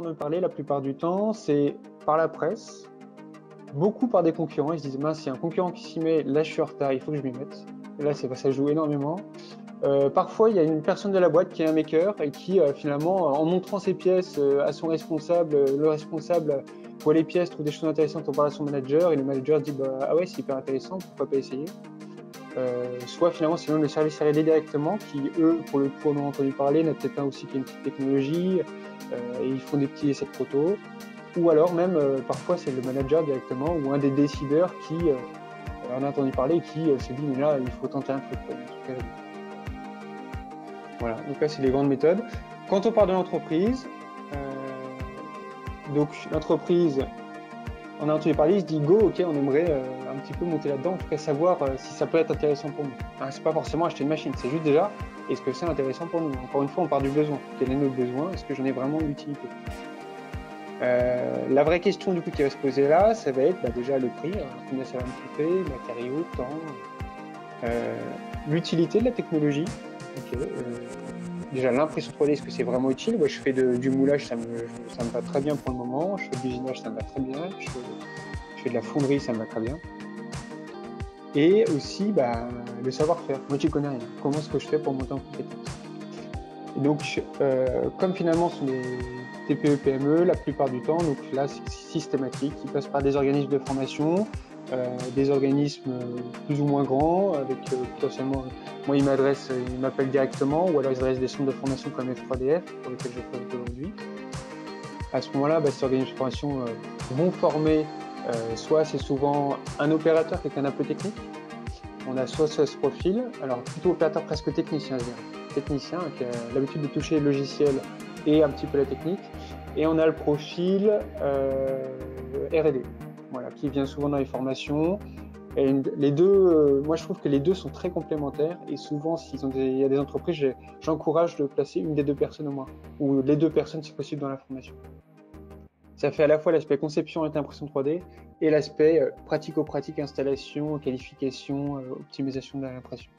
entendre parler la plupart du temps, c'est par la presse, beaucoup par des concurrents. Ils se disent, mince, s'il y a un concurrent qui s'y met, là je suis en retard, il faut que je m'y mette. Et là, ça joue énormément. Parfois, il y a une personne de la boîte qui est un maker et qui, finalement, en montrant ses pièces à son responsable, le responsable voit les pièces, trouve des choses intéressantes, on parle à son manager et le manager dit, bah, ah ouais, c'est hyper intéressant, pourquoi pas essayer. Soit finalement c'est même le service R&D directement qui eux pour le coup en ont entendu parler, n'a peut-être un aussi qui a une petite technologie et ils font des petits essais de proto, ou alors même parfois c'est le manager directement ou un des décideurs qui en a entendu parler et qui se dit mais là il faut tenter un truc. Voilà, donc là c'est les grandes méthodes. Quand on part de l'entreprise, donc l'entreprise on a entendu parler, il se dit go, ok, on aimerait un petit peu monter là-dedans, en tout cas savoir si ça peut être intéressant pour nous. C'est pas forcément acheter une machine, c'est juste déjà, est-ce que c'est intéressant pour nous? Encore une fois, on part du besoin. Quel est notre besoin? Est-ce que j'en ai vraiment l'utilité? La vraie question du coup qui va se poser là, ça va être déjà le prix, combien ça va me coûter, matériaux, temps, l'utilité de la technologie. Okay, déjà l'impression 3D, est-ce que c'est vraiment utile? Moi je fais du moulage, ça me va très bien pour le moment, je fais de l'usinage, ça me va très bien, je fais de la fonderie, ça me va très bien. Et aussi le savoir-faire, moi je connais rien, comment est-ce que je fais pour monter en compétence? Et donc comme finalement ce sont des TPE, PME la plupart du temps, donc là c'est systématique, ils passent par des organismes de formation, des organismes plus ou moins grands, avec potentiellement, moi ils m'appellent directement, ou alors ils adressent des centres de formation comme F3DF, pour lesquels je travaille aujourd'hui. À ce moment-là, ces organismes de formation vont former, soit c'est souvent un opérateur, quelqu'un d'un peu technique, on a soit ce profil, alors plutôt opérateur presque technicien, je dirais. Technicien qui a l'habitude de toucher le logiciel et un petit peu la technique, et on a le profil R&D. Voilà, qui vient souvent dans les formations. Et les deux, moi je trouve que les deux sont très complémentaires et souvent il y a des entreprises, j'encourage de placer une des deux personnes au moins, ou les deux personnes si possible dans la formation. Ça fait à la fois l'aspect conception et impression 3D et l'aspect pratico-pratique, installation, qualification, optimisation de l'impression.